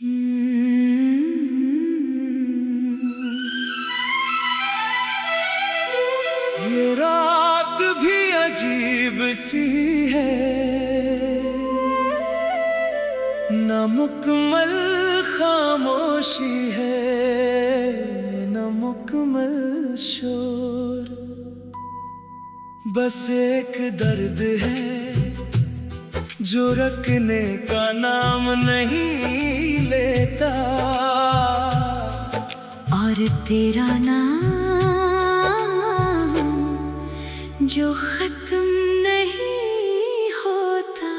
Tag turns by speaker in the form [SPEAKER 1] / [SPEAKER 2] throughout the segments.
[SPEAKER 1] ये रात भी अजीब सी है, न मुकम्मल खामोशी है, न मुकम्मल शोर। बस एक दर्द है जो रखने का नाम नहीं लेता,
[SPEAKER 2] और तेरा नाम जो खत्म नहीं होता।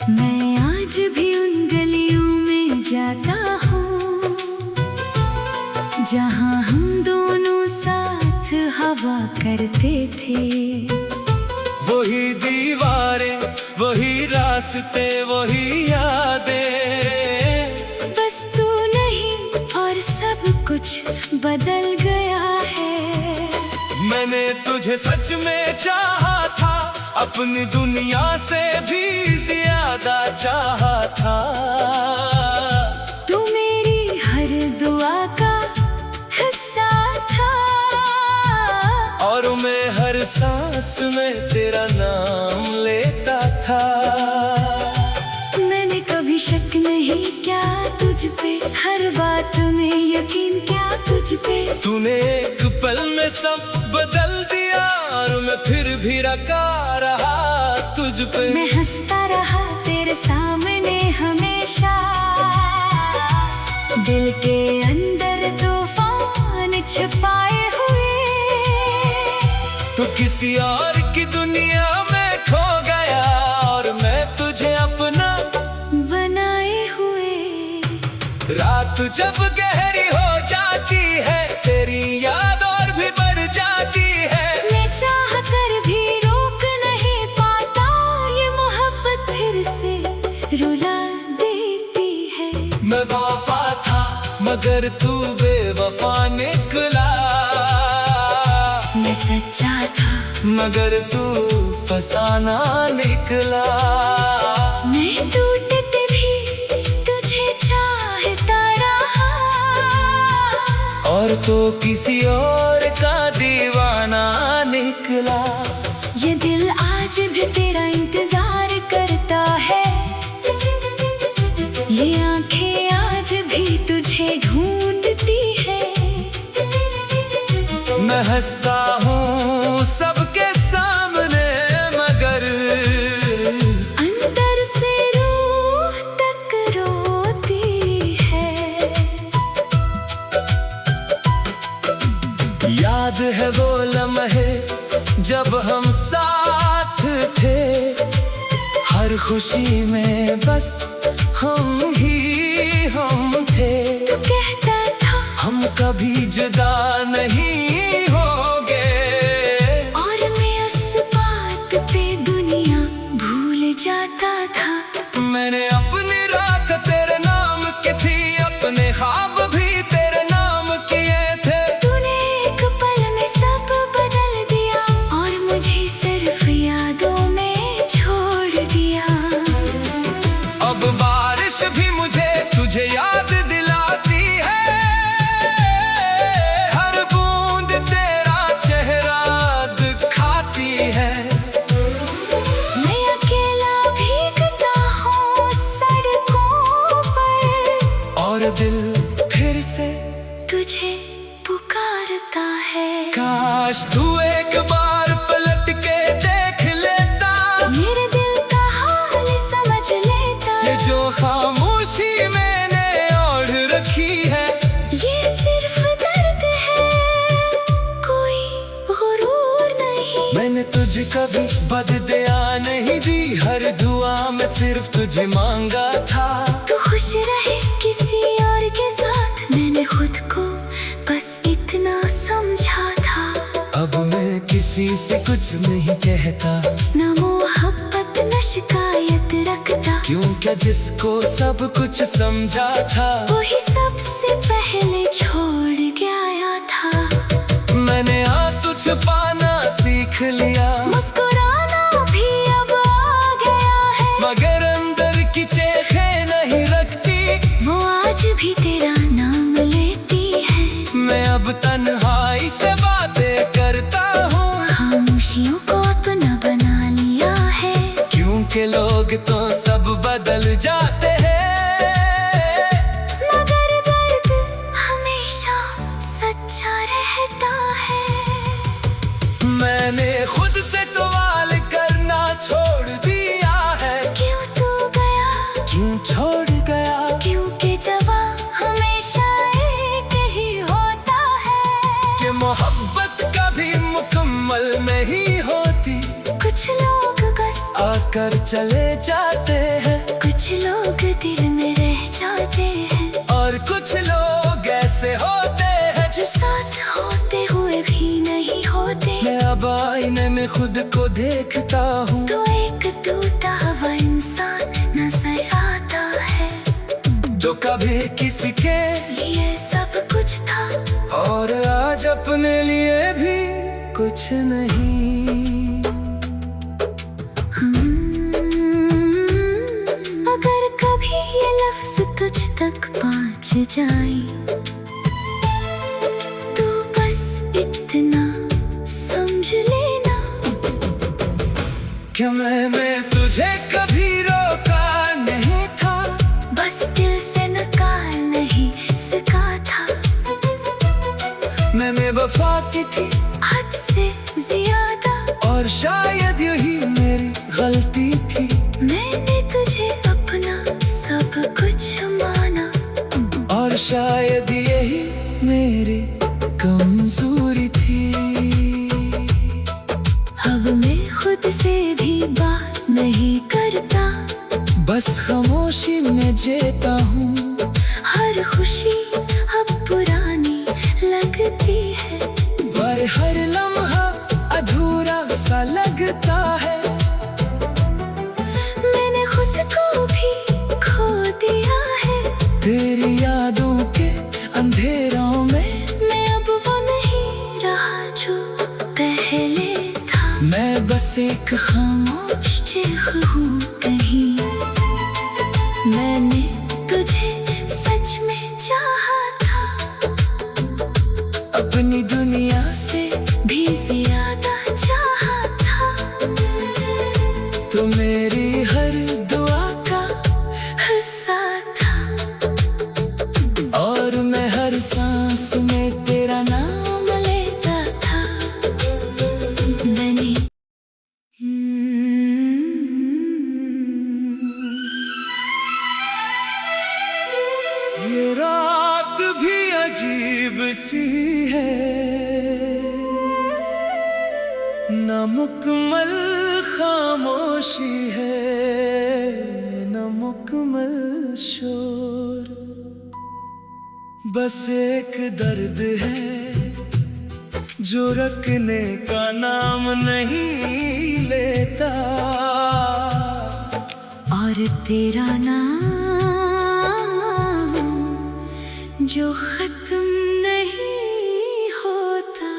[SPEAKER 2] मैं आज भी उन गलियों में जाता हूँ जहाँ हम दोनों साथ हवा करते थे।
[SPEAKER 1] वही दीवारें, वही रास्ते, वही यादें।
[SPEAKER 2] बस तू नहीं और सब कुछ बदल गया है।
[SPEAKER 1] मैंने तुझे सच में चाहा था, अपनी दुनिया से भी ज्यादा चाहा था।
[SPEAKER 2] तू मेरी हर दुआ का हिस्सा था,
[SPEAKER 1] और मैं हर सांस में तेरा नाम लेता था।
[SPEAKER 2] मैंने कभी शक नहीं किया तुझ पे, हर बात में यकीन किया तुझ पे।
[SPEAKER 1] तूने एक पल में सब बदल दिया, और मैं फिर भी रखा रहा तुझ पे।
[SPEAKER 2] मैं हंसता रहा तेरे सामने हमेशा, दिल के अंदर तूफान छुपाए हुए।
[SPEAKER 1] तू किसी और की दुनिया में खो गया, और मैं तुझे अपना
[SPEAKER 2] बनाए हुए।
[SPEAKER 1] रात जब गहरी हो जाती है, तेरी याद और भी बढ़ जाती है।
[SPEAKER 2] मैं चाह कर भी रोक नहीं पाता, ये मोहब्बत फिर से रुला देती है।
[SPEAKER 1] मैं वफा था मगर तू बेवफा निकला,
[SPEAKER 2] मैं सच्चा था
[SPEAKER 1] मगर तू फसाना निकला।
[SPEAKER 2] मैं टूटते भी तुझे चाहता रहा,
[SPEAKER 1] और तो किसी और का दीवाना निकला।
[SPEAKER 2] ये दिल आज भी तेरा इंतजार करता है, ये आंखें आज भी तुझे ढूंढती है।
[SPEAKER 1] मैं हंसता हूँ सबके सामने, मगर
[SPEAKER 2] अंदर से रूह तक रोती है।
[SPEAKER 1] याद है वो लम्हे जब हम साथ थे, हर खुशी में बस हम ही हम थे।
[SPEAKER 2] तू कहता था
[SPEAKER 1] हम कभी जुदा नहीं होंगे,
[SPEAKER 2] और मैं उस बात पे दुनिया भूल जाता था।
[SPEAKER 1] मैंने अपनी रात तेरे नाम की थी, अपने ख्वाब भी तेरे नाम किए थे।
[SPEAKER 2] तूने एक पल में सब बदल दिया, और मुझे सिर्फ यादों में छोड़ दिया।
[SPEAKER 1] अब बारिश भी मुझे तुझे याद दिलाती है, हर बूंद तेरा चेहरा दिखाती है।
[SPEAKER 2] मैं अकेला भीगता हूँ सड़कों पर,
[SPEAKER 1] और दिल फिर से
[SPEAKER 2] तुझे पुकारता है।
[SPEAKER 1] काश तू एक बार पलट के देख लेता,
[SPEAKER 2] मेरे दिल का हाल समझ लेता।
[SPEAKER 1] ये जो खामोशी मैंने ओढ़ रखी है,
[SPEAKER 2] ये सिर्फ दर्द है, कोई गुरूर नहीं।
[SPEAKER 1] मैंने तुझे कभी बददुआ नहीं दी, हर दुआ में सिर्फ तुझे मांगा था।
[SPEAKER 2] तू खुश रहे किसी और के साथ, मैंने खुद को बस इतना समझा था।
[SPEAKER 1] अब मैं किसी से कुछ नहीं कहता,
[SPEAKER 2] न मोहब्बत न शिकायत रखता,
[SPEAKER 1] क्यों क्या जिसको सब कुछ समझा था,
[SPEAKER 2] वही सबसे पहले छोड़ गया था।
[SPEAKER 1] मैंने आंसू छुपाना सीख लिया,
[SPEAKER 2] मुस्कुराना खुशियों को अपना बना लिया है।
[SPEAKER 1] क्योंकि लोग तो सब बदल जाते हैं,
[SPEAKER 2] मगर दर्द हमेशा सच्चा रहता है।
[SPEAKER 1] मैंने खुद से सवाल करना छोड़ दिया है।
[SPEAKER 2] क्यों तू गया,
[SPEAKER 1] क्यों छोड़ गया?
[SPEAKER 2] क्योंकि जवाब हमेशा एक ही होता है
[SPEAKER 1] कि मोहब्बत कभी मुकम्मल नहीं होती।
[SPEAKER 2] कुछ लोग बस
[SPEAKER 1] आकर चले जाते हैं,
[SPEAKER 2] कुछ लोग दिल में रह जाते हैं,
[SPEAKER 1] और कुछ लोग ऐसे होते हैं
[SPEAKER 2] जो साथ होते हुए भी नहीं होते।
[SPEAKER 1] मैं अब आईने में खुद को देखता हूँ,
[SPEAKER 2] तो एक टूटा हुआ इंसान नजर आता है,
[SPEAKER 1] जो कभी किसी के
[SPEAKER 2] लिए सब कुछ था
[SPEAKER 1] और आज अपने लिए भी कुछ नहीं।
[SPEAKER 2] अगर कभी ये लफ्ज तुझ तक पहुंच जाए, तो बस इतना समझ लेना
[SPEAKER 1] कि मैंने तुझे कभी रोका नहीं था,
[SPEAKER 2] बस दिल से निकाल नहीं सका था।
[SPEAKER 1] मैंने वफा की थी
[SPEAKER 2] हद से ज्यादा,
[SPEAKER 1] और शायद यही मेरी गलती थी।
[SPEAKER 2] मैंने तुझे अपना सब कुछ माना,
[SPEAKER 1] और शायद यही मेरी कमजोरी थी।
[SPEAKER 2] अब मैं खुद से भी बात नहीं करता,
[SPEAKER 1] बस खामोशी में जीता हूँ।
[SPEAKER 2] हर खुशी अब पुरानी लगती है,
[SPEAKER 1] पर हर लम्हा अधूरा सा लगता है।
[SPEAKER 2] मैंने खुद को भी खो दिया है
[SPEAKER 1] तेरी यादों के अंधेरों में।
[SPEAKER 2] मैं अब वो नहीं रहा जो पहले था।
[SPEAKER 1] मैं बस एक
[SPEAKER 2] खामोश चीख हूँ कहीं, मैंने तुझे सच में चाहा था,
[SPEAKER 1] अपनी दुनिया से
[SPEAKER 2] भी ज्यादा चाहा था।
[SPEAKER 1] तो मेरी हर दुआ का
[SPEAKER 2] हिस्सा था,
[SPEAKER 1] और मैं हर सांस में तेरा नाम लेता था।
[SPEAKER 2] मैंने
[SPEAKER 1] ये रात भी अजीब सी है, न मुकम्मल खामोशी है, न मुकम्मल शोर। बस एक दर्द है जो रखने का नाम नहीं लेता।
[SPEAKER 2] और तेरा नाम जो खत्म नहीं होता।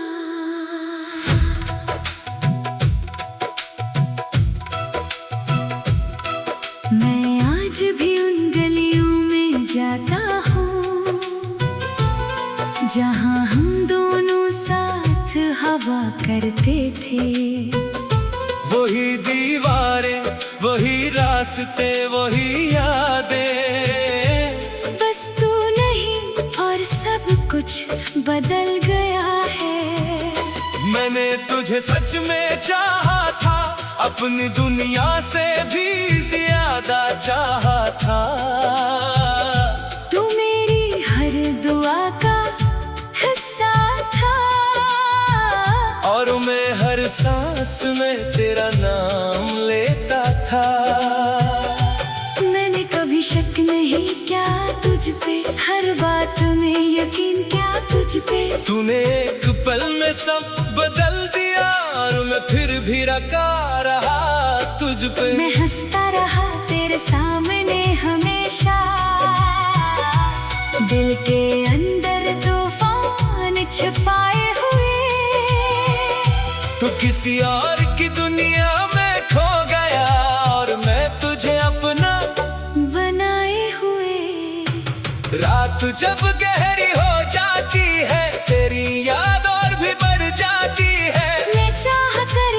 [SPEAKER 2] मैं आज भी उन गलियों में जाता हूँ जहाँ हम दोनों साथ हवा करते थे।
[SPEAKER 1] वही दीवारें, वही रास्ते, वही यादें।
[SPEAKER 2] बस तू नहीं और सब कुछ बदल गया है।
[SPEAKER 1] मैंने तुझे सच में चाहा था, अपनी दुनिया से भी ज्यादा चाहा था।
[SPEAKER 2] तू मेरी हर दुआ का हिस्सा था,
[SPEAKER 1] और मैं हर सांस में तेरा नाम लेता था।
[SPEAKER 2] मैंने कभी शक नहीं किया तुझ पे, हर बात में यकीन किया तुझ पे।
[SPEAKER 1] तूने एक पल में सब बदल दिया, और मैं फिर भी रखा रहा तुझ पे।
[SPEAKER 2] मैं हंसता रहा तेरे सामने हमेशा, दिल के अंदर तूफान छुपाए हुए।
[SPEAKER 1] तू किसी और की दुनिया में खो गया, और मैं तुझे अपना
[SPEAKER 2] बनाए हुए।
[SPEAKER 1] रात जब गहरी हो जाती है, तेरी याद और भी बढ़ जाती है।
[SPEAKER 2] मैं चाह कर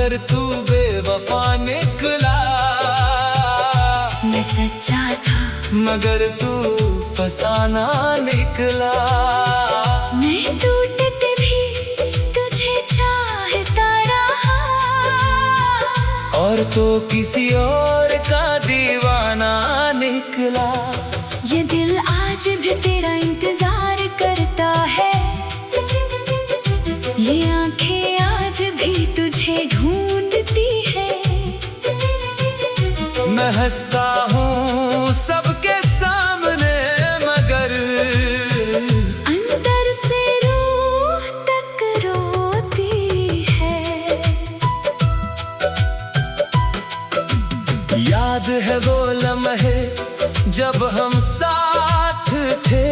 [SPEAKER 1] मगर तू बेवफा निकला।
[SPEAKER 2] मैं सच्चा था
[SPEAKER 1] मगर तू फसाना निकला।
[SPEAKER 2] मैं टूटते भी तुझे चाहता रहा,
[SPEAKER 1] और तो किसी और का दीवाना निकला।
[SPEAKER 2] ये दिल आज भी तेरा इंतजार करता है, ये आंखें आज भी तुझे ढूंढती है।
[SPEAKER 1] मैं हंसता हूँ सबके सामने मगर
[SPEAKER 2] अंदर से रूह तक रोती है।
[SPEAKER 1] याद है वो लम्हे जब हम साथ थे,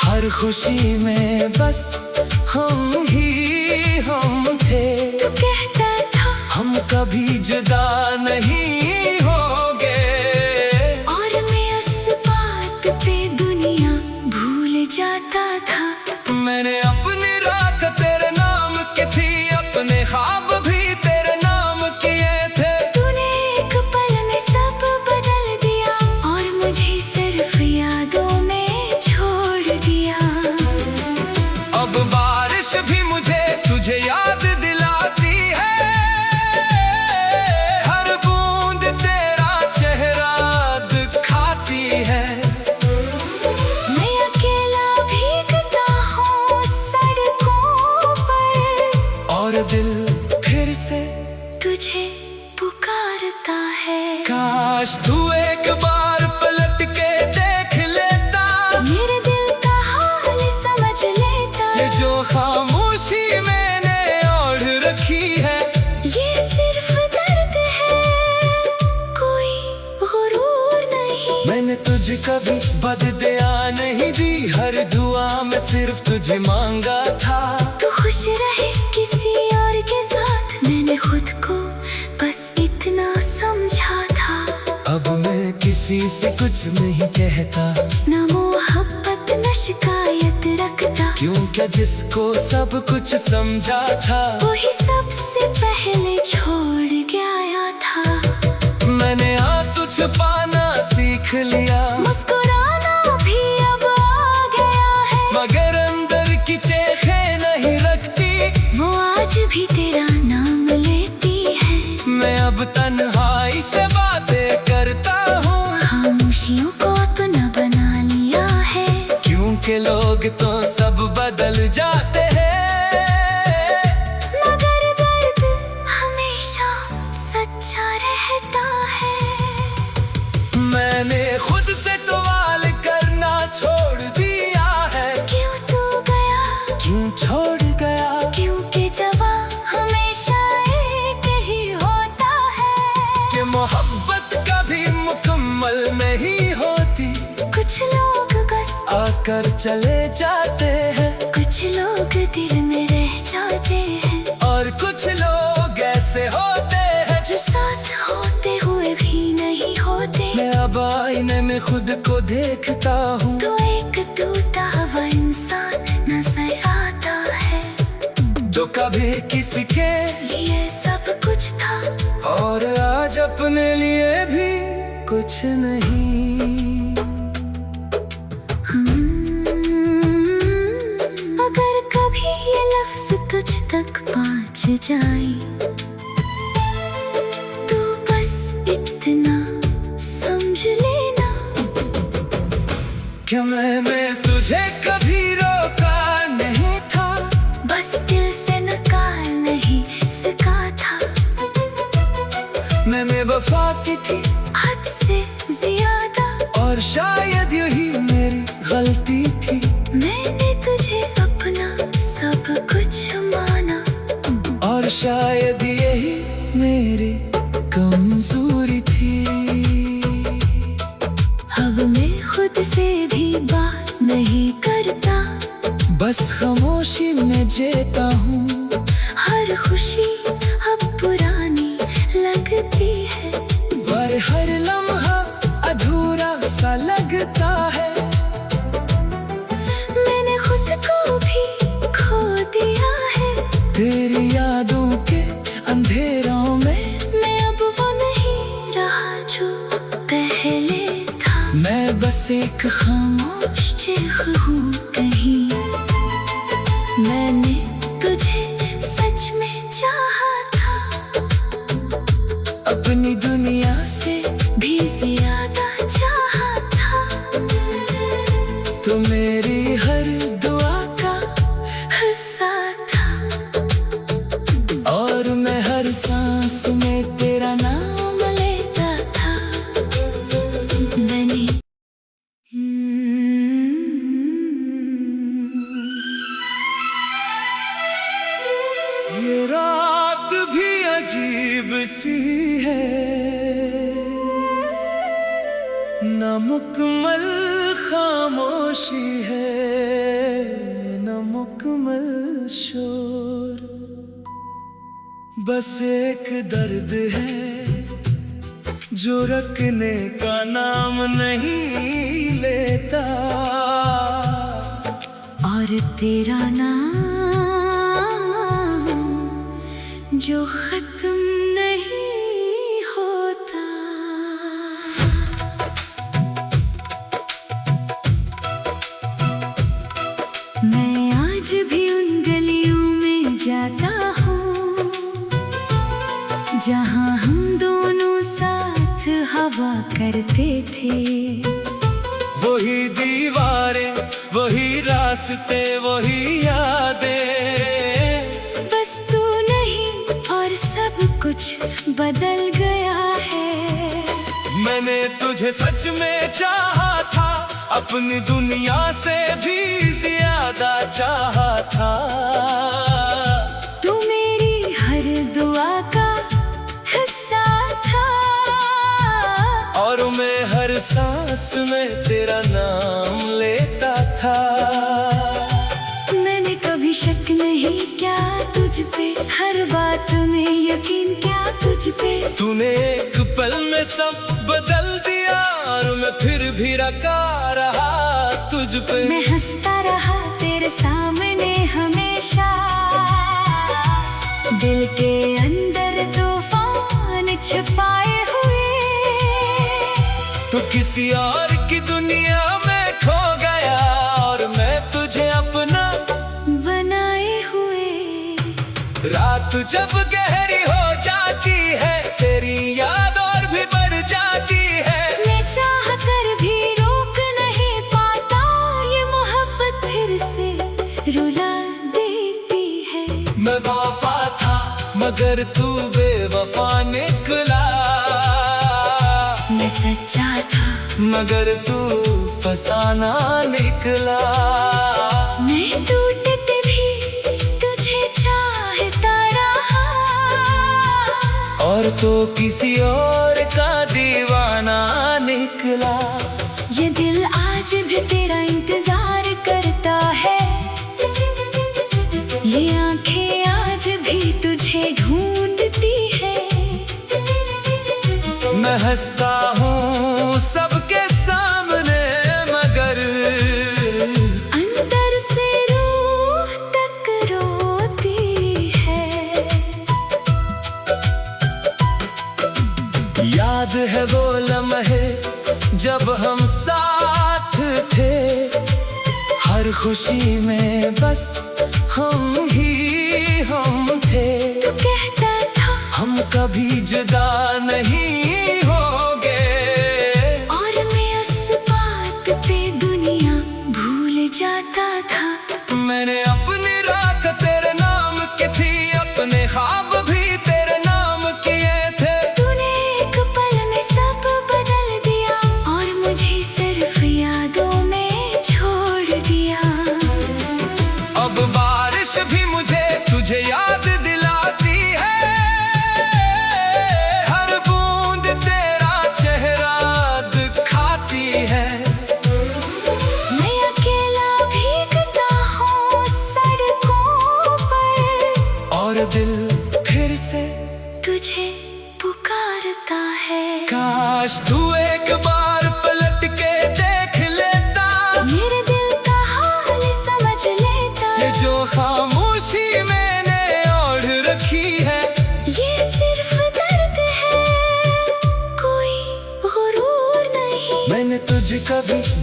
[SPEAKER 1] हर खुशी में बस हम ही हम थे।
[SPEAKER 2] तू कहता था
[SPEAKER 1] हम कभी जुदा नहीं होंगे,
[SPEAKER 2] और मैं उस बात पे दुनिया भूल जाता था।
[SPEAKER 1] मैंने अपनी रात तेरे नाम की थी, अपने ख्वाब भी तेरे नाम किए थे।
[SPEAKER 2] तूने एक पल में सब बदल दिया, और मुझे सिर्फ यादों में छोड़ दिया।
[SPEAKER 1] अब बारिश भी मुझे तुझे याद दिलाती है, हर बूंद तेरा चेहरा दिखाती है।
[SPEAKER 2] मैं अकेला भीगता हूँ सड़कों पर,
[SPEAKER 1] और दिल फिर से
[SPEAKER 2] तुझे पुकारता है।
[SPEAKER 1] काश तू एक बार पलट के देख लेता,
[SPEAKER 2] मेरे दिल का हाल समझ लेता।
[SPEAKER 1] ये जो खामोशी मैंने ओढ़ रखी है,
[SPEAKER 2] ये सिर्फ दर्द है, कोई गुरूर नहीं।
[SPEAKER 1] मैंने तुझे कभी बददुआ नहीं दी, हर दुआ में सिर्फ तुझे मांगा था।
[SPEAKER 2] तू खुश रहे किसी और के साथ, मैंने खुद को बस इतना समझा था।
[SPEAKER 1] अब मैं किसी से कुछ नहीं कहता,
[SPEAKER 2] न मोहब्बत न शिकायत रखता,
[SPEAKER 1] क्यों क्या जिसको सब कुछ समझा था,
[SPEAKER 2] वही सबसे पहले छोड़ गया था।
[SPEAKER 1] मैंने तुझ पाना सीख लिया,
[SPEAKER 2] मुस्कुराना भी अब आ गया है,
[SPEAKER 1] मगर अंदर की चेखें नहीं रखती।
[SPEAKER 2] वो आज भी तेरा नाम लेती है।
[SPEAKER 1] मैं अब तन्हाई से बातें करता हूँ,
[SPEAKER 2] खामोशियों को अपना बना लिया है,
[SPEAKER 1] क्योंकि लोग तो सब बदल जाते हैं,
[SPEAKER 2] मगर दर्द हमेशा सच्चा रहता है।
[SPEAKER 1] मैंने खुद से सवाल करना छोड़ दिया है।
[SPEAKER 2] क्यों तू गया,
[SPEAKER 1] क्यों छोड़ गया,
[SPEAKER 2] क्योंकि जवाब हमेशा एक ही होता है,
[SPEAKER 1] कि मोहब्बत कभी मुकम्मल नहीं होती।
[SPEAKER 2] कुछ लोग बस
[SPEAKER 1] आकर चले जाते हैं,
[SPEAKER 2] कुछ लोग दिल में रह जाते हैं,
[SPEAKER 1] और कुछ लोग ऐसे होते हैं
[SPEAKER 2] जो साथ होते हुए भी नहीं होते।
[SPEAKER 1] मैं अब आईने में खुद को देखता हूँ,
[SPEAKER 2] तो एक टूटा हुआ इंसान नजर आता है,
[SPEAKER 1] जो कभी किसी के
[SPEAKER 2] लिए सब कुछ था,
[SPEAKER 1] और आज अपने लिए भी कुछ नहीं।
[SPEAKER 2] अगर कभी ये लफ्ज तुझ तक पहुंच जाए, तो बस इतना समझ लेना
[SPEAKER 1] कि मैंने तुझे कभी रोका नहीं था,
[SPEAKER 2] बस दिल से निकाल नहीं सका था।
[SPEAKER 1] मैंने वफा की थी
[SPEAKER 2] हद से ज्यादा,
[SPEAKER 1] और शायद यही मेरी गलती थी।
[SPEAKER 2] मैंने तुझे अपना सब कुछ माना,
[SPEAKER 1] और शायद यही मेरी कमजोरी थी।
[SPEAKER 2] अब मैं खुद से भी बात नहीं करता,
[SPEAKER 1] बस खामोशी में जीता हूँ।
[SPEAKER 2] हर खुशी अब पुरानी लगती है,
[SPEAKER 1] पर हर लम्हा अधूरा सा लगता है।
[SPEAKER 2] मैंने खुद को भी खो दिया है,
[SPEAKER 1] तेरी यादों के
[SPEAKER 2] एक खामोश चीख हूँ कहीं। मैंने तुझे सच में चाहा था, अपनी दुनिया से भी ज्यादा चाहा था। तो मेरी हर दुआ का हिस्सा था, और मैं हर सांस में तेरा नाम लेता था। मैंने
[SPEAKER 1] ये रात भी अजीब सी है, न मुकम्मल खामोशी है, न मुकम्मल शोर। बस एक दर्द है जो रखने का नाम नहीं लेता,
[SPEAKER 2] और तेरा नाम जो खत्म नहीं होता। मैं आज भी उन गलियों में जाता हूँ जहाँ हम दोनों साथ हवा करते थे।
[SPEAKER 1] वही दीवारें, वही रास्ते, वही यादें।
[SPEAKER 2] बस तू नहीं और सब कुछ बदल गया है।
[SPEAKER 1] मैंने तुझे सच में चाहा था, अपनी दुनिया से भी ज्यादा चाहा था।
[SPEAKER 2] तू मेरी हर दुआ का हिस्सा था,
[SPEAKER 1] और मैं हर सांस में तेरा नाम लेता था।
[SPEAKER 2] मैंने कभी शक नहीं किया तुझ पे, हर बात में यकीन किया तुझ पे।
[SPEAKER 1] तूने एक पल में सब बदल दिया, और मैं फिर भी रखा रहा तुझ पे।
[SPEAKER 2] मैं हंसता रहा तेरे सामने हमेशा, दिल के अंदर तूफान छुपाए हुए।
[SPEAKER 1] तू किसी और की दुनिया में खो गया, और मैं तुझे अपना
[SPEAKER 2] बनाए हुए।
[SPEAKER 1] रात जब गहरी हो जाती है, तेरी याद और भी बढ़ जाती है।
[SPEAKER 2] मैं चाह कर भी रोक नहीं पाता, ये मोहब्बत फिर से रुला देती है।
[SPEAKER 1] मैं वफा था मगर तू बेवफा निकला,
[SPEAKER 2] मैं सच्चा था
[SPEAKER 1] मगर तू फसाना निकला।
[SPEAKER 2] मैं टूटते भी तुझे चाहता रहा,
[SPEAKER 1] और तो किसी और का दीवाना निकला।
[SPEAKER 2] ये दिल आज भी तेरा इंतजार करता है, ये आंखें आज भी तुझे ढूंढती है।
[SPEAKER 1] मैं हंसता हूँ सबके सामने, मगर
[SPEAKER 2] अंदर से रूह तक रोती है।
[SPEAKER 1] याद है वो लम्हे जब हम साथ थे, हर खुशी में बस हम ही हम थे।
[SPEAKER 2] तू कहता था
[SPEAKER 1] हम कभी जुदा नहीं होंगे,
[SPEAKER 2] और मैं उस बात पे दुनिया भूल जाता था।
[SPEAKER 1] मैंने अपनी रात तेरे नाम की थी, अपने ख्वाब भी तेरे नाम किए थे।
[SPEAKER 2] तूने एक पल में सब बदल दिया, और मुझे सिर्फ यादों में छोड़ दिया।
[SPEAKER 1] अब बारिश भी मुझे तुझे याद दिलाती है, हर बूंद तेरा चेहरा दिखाती है।
[SPEAKER 2] मैं अकेला भीगता हूँ सड़कों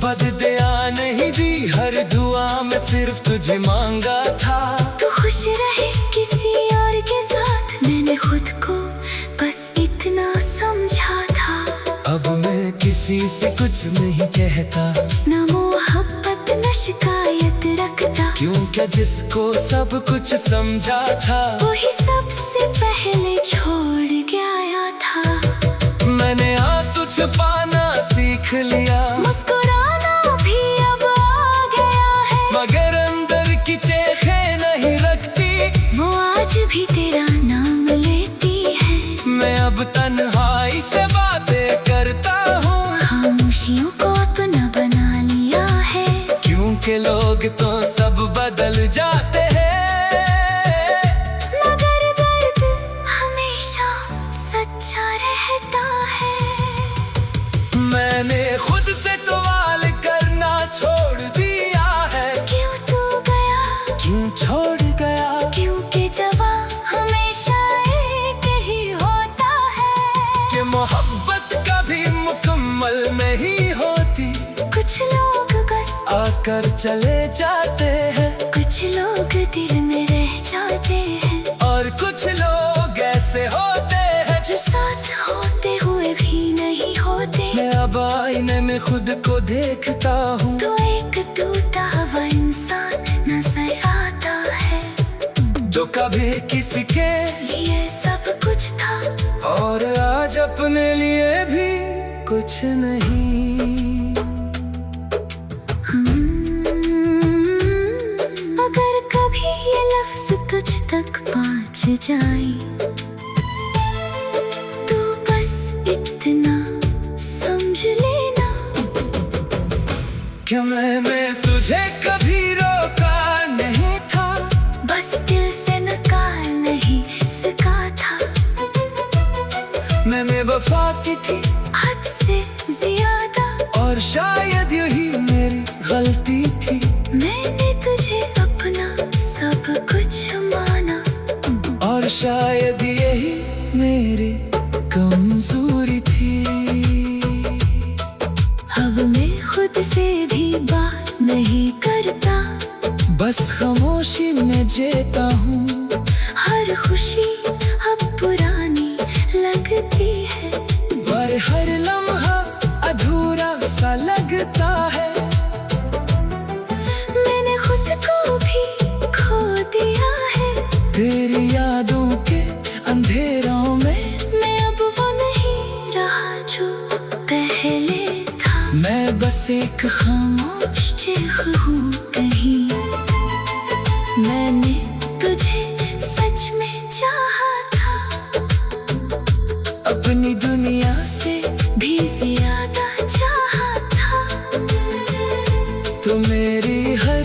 [SPEAKER 1] बददुआ नहीं दी, हर दुआ में सिर्फ तुझे मांगा था।
[SPEAKER 2] तू खुश रहे किसी और के साथ, मैंने खुद को बस इतना समझा था।
[SPEAKER 1] अब मैं किसी से कुछ नहीं कहता,
[SPEAKER 2] न मोहब्बत न शिकायत रखता,
[SPEAKER 1] क्यों क्या जिसको सब कुछ समझा था
[SPEAKER 2] वही सबसे पहले छोड़ के आया था।
[SPEAKER 1] मैंने तुझ पाना सीख लिया,
[SPEAKER 2] मुस्कुराना भी अब आ गया है,
[SPEAKER 1] मगर अंदर की चेखें नहीं रखती,
[SPEAKER 2] वो आज भी तेरा नाम लेती है।
[SPEAKER 1] मैं अब तन्हाई से बातें करता हूँ,
[SPEAKER 2] खामोशियों को अपना बना लिया है,
[SPEAKER 1] क्योंकि लोग तो सब बदल जाते हैं,
[SPEAKER 2] मगर दर्द हमेशा सच्चा रहता है।
[SPEAKER 1] मैंने खुद से सवाल करना छोड़ दिया है,
[SPEAKER 2] क्यों तू गया,
[SPEAKER 1] क्यों छोड़ गया,
[SPEAKER 2] क्योंकि जवाब हमेशा एक ही होता है,
[SPEAKER 1] कि मोहब्बत कभी मुकम्मल नहीं होती,
[SPEAKER 2] कुछ लोग बस
[SPEAKER 1] आकर चले जाते हैं,
[SPEAKER 2] कुछ लोग दिल में रह जाते हैं,
[SPEAKER 1] और कुछ लोग ऐसे होते हैं
[SPEAKER 2] जो साथ होते हुए भी नहीं होते।
[SPEAKER 1] मैं अब आईने में खुद को देखता हूँ,
[SPEAKER 2] तो एक टूटा हुआ इंसान नजर आता है,
[SPEAKER 1] जो कभी किसी के
[SPEAKER 2] लिए सब कुछ था,
[SPEAKER 1] और आज अपने लिए भी कुछ नहीं।
[SPEAKER 2] अगर कभी ये लफ्ज तुझ तक पहुंच जाए, तो बस इतना समझ लेना
[SPEAKER 1] कि मैंने तुझे कभी रोका नहीं था,
[SPEAKER 2] बस दिल से निकाल नहीं सका था।
[SPEAKER 1] मैंने वफा की थी
[SPEAKER 2] हद से ज्यादा,
[SPEAKER 1] और शायद यही मेरी गलती थी,
[SPEAKER 2] मैंने तुझे अपना सब कुछ माना,
[SPEAKER 1] और शायद यही मेरी कमजोरी थी।
[SPEAKER 2] अब मैं खुद से भी बात नहीं करता,
[SPEAKER 1] बस खामोशी में जीता हूँ,
[SPEAKER 2] हर खुशी अब पुरानी लगती है,
[SPEAKER 1] पर हर लम्हा अधूरा सा लगता है।
[SPEAKER 2] मैंने खुद को भी खो दिया है,
[SPEAKER 1] तेरी यादों के अंधेरों में
[SPEAKER 2] मैं अब वो नहीं रहा जो पहले था।
[SPEAKER 1] मैं बस एक
[SPEAKER 2] खामोश चीख हूँ कहीं, मैंने तुझे सच में चाहा था,
[SPEAKER 1] अपनी दुनिया से
[SPEAKER 2] भी ज्यादा चाहा था।
[SPEAKER 1] तो मेरी हर